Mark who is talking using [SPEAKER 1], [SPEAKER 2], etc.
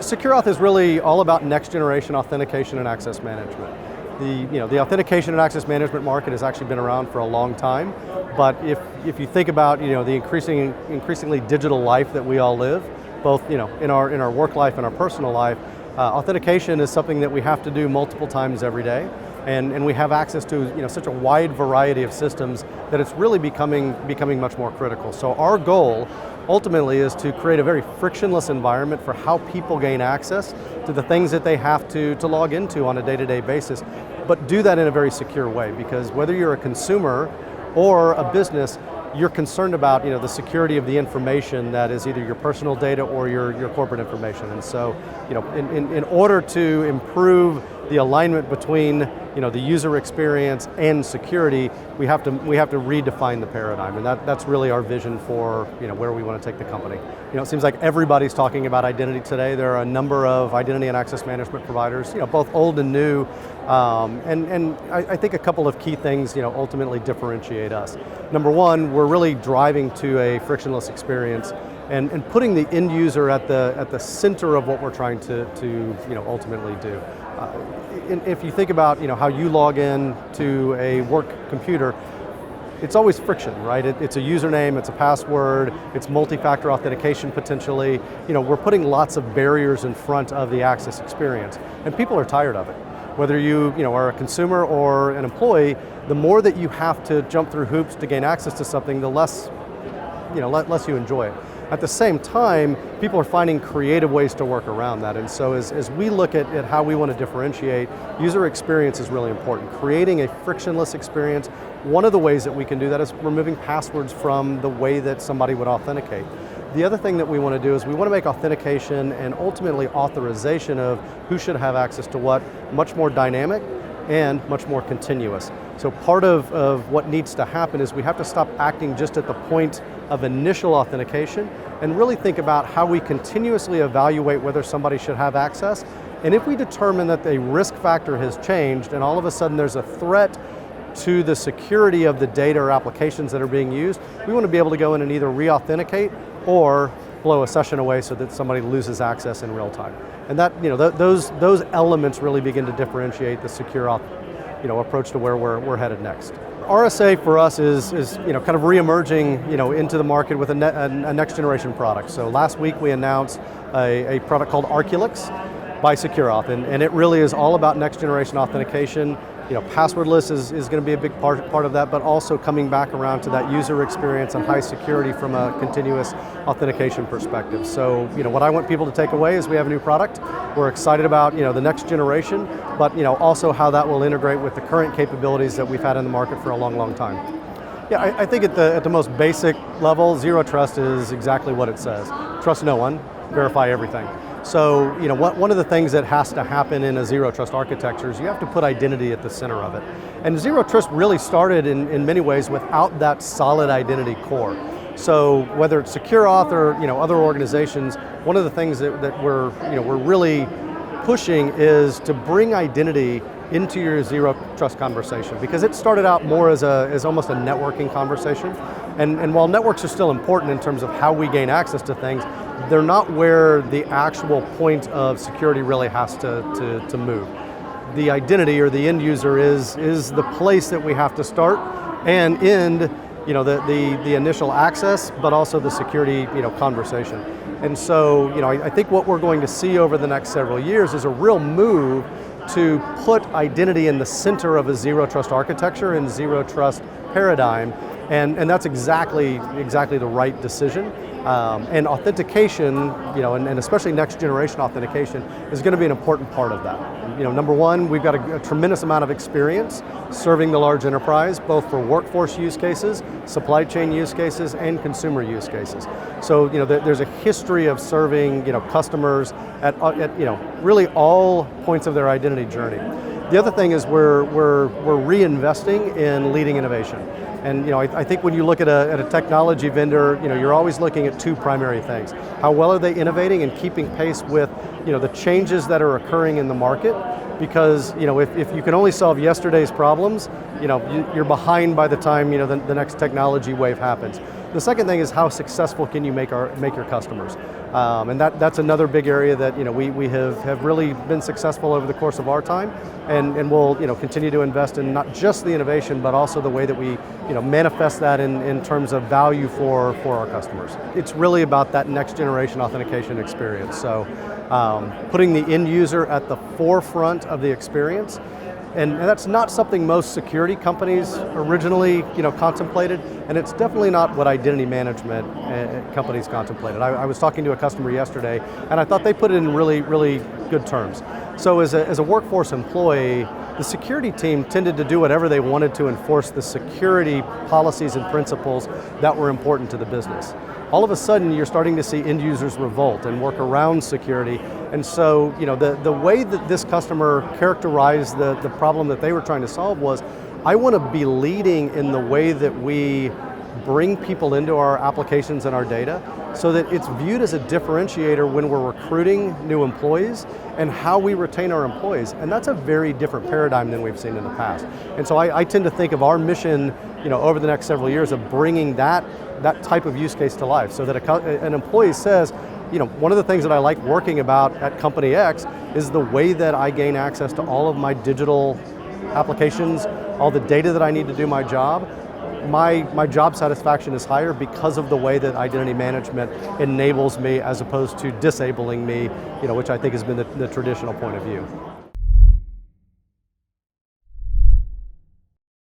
[SPEAKER 1] SecureAuth is really all about next generation authentication and access management. The authentication and access management market has actually been around for a long time, but if you think about the increasingly digital life that we all live, both in our work life and our personal life, authentication is something that we have to do multiple times every day, and we have access to such a wide variety of systems that it's really becoming much more critical. So our goal ultimately is to create a very frictionless environment for how people gain access to the things that they have to log into on a day-to-day basis, but do that in a very secure way, because whether you're a consumer or a business, you're concerned about the security of the information that is either your personal data or your corporate information. And so in order to improve the alignment between the user experience and security, we have to redefine the paradigm, and that's really our vision for where we want to take the company. It seems like everybody's talking about identity today. There are a number of identity and access management providers, both old and new, and I think a couple of key things ultimately differentiate us. Number one, we're really driving to a frictionless experience and putting the end user at the center of what we're trying to ultimately do. If you think about how you log in to a work computer, it's always friction, right? It's a username, it's a password, it's multi-factor authentication potentially. We're putting lots of barriers in front of the access experience, and people are tired of it. Whether you are a consumer or an employee, the more that you have to jump through hoops to gain access to something, the less you enjoy it. At the same time, people are finding creative ways to work around that, and so as we look at how we want to differentiate, user experience is really important. Creating a frictionless experience, one of the ways that we can do that is removing passwords from the way that somebody would authenticate. The other thing that we want to do is we want to make authentication and ultimately authorization of who should have access to what much more dynamic and much more continuous. So part of what needs to happen is we have to stop acting just at the point of initial authentication and really think about how we continuously evaluate whether somebody should have access. And if we determine that the risk factor has changed and all of a sudden there's a threat to the security of the data or applications that are being used, we want to be able to go in and either re-authenticate or blow a session away so that somebody loses access in real time. And that, those elements really begin to differentiate the SecureAuth approach to where we're headed next. RSA for us is kind of re-emerging into the market with a next generation product. So last week we announced a product called Arculix by SecureAuth, and it really is all about next generation authentication. Passwordless is going to be a big part of that, but also coming back around to that user experience and high security from a continuous authentication perspective. So what I want people to take away is we have a new product. We're excited about the next generation, but also how that will integrate with the current capabilities that we've had in the market for a long, long time. Yeah, I think at the most basic level, Zero Trust is exactly what it says. Trust no one, verify everything. So, one of the things that has to happen in a Zero Trust architecture is you have to put identity at the center of it. And Zero Trust really started in many ways without that solid identity core. So whether it's SecureAuth or other organizations, one of the things that we're really pushing is to bring identity into your Zero Trust conversation, because it started out more as almost a networking conversation. And while networks are still important in terms of how we gain access to things, they're not where the actual point of security really has to move. The identity or the end user is the place that we have to start and end the initial access, but also the security conversation. And so I think what we're going to see over the next several years is a real move to put identity in the center of a Zero Trust architecture and Zero Trust paradigm, and that's exactly the right decision. And authentication, and especially next generation authentication, is going to be an important part of that. Number one, we've got a tremendous amount of experience serving the large enterprise, both for workforce use cases, supply chain use cases, and consumer use cases. So there's a history of serving customers at really all points of their identity journey. The other thing is we're reinvesting in leading innovation. And I think when you look at a technology vendor, you're always looking at two primary things. How well are they innovating and keeping pace with the changes that are occurring in the market? Because if you can only solve yesterday's problems, you're behind by the time the next technology wave happens. The second thing is how successful can you make your customers? And that's another big area that we have really been successful over the course of our time, and we'll continue to invest in not just the innovation, but also the way that we manifest that in terms of value for our customers. It's really about that next generation authentication experience. So putting the end user at the forefront of the experience. And that's not something most security companies originally contemplated, and it's definitely not what identity management companies contemplated. I was talking to a customer yesterday, and I thought they put it in really, really good terms. So as a workforce employee, the security team tended to do whatever they wanted to enforce the security policies and principles that were important to the business. All of a sudden, you're starting to see end users revolt and work around security. And so, the way that this customer characterized the problem that they were trying to solve was, I want to be leading in the way that we bring people into our applications and our data, so that it's viewed as a differentiator when we're recruiting new employees and how we retain our employees. And that's a very different paradigm than we've seen in the past. And so I tend to think of our mission, over the next several years, of bringing that type of use case to life, so that an employee says, one of the things that I like working about at Company X is the way that I gain access to all of my digital applications, all the data that I need to do my job. My job satisfaction is higher because of the way that identity management enables me, as opposed to disabling me, which I think has been the traditional point of view.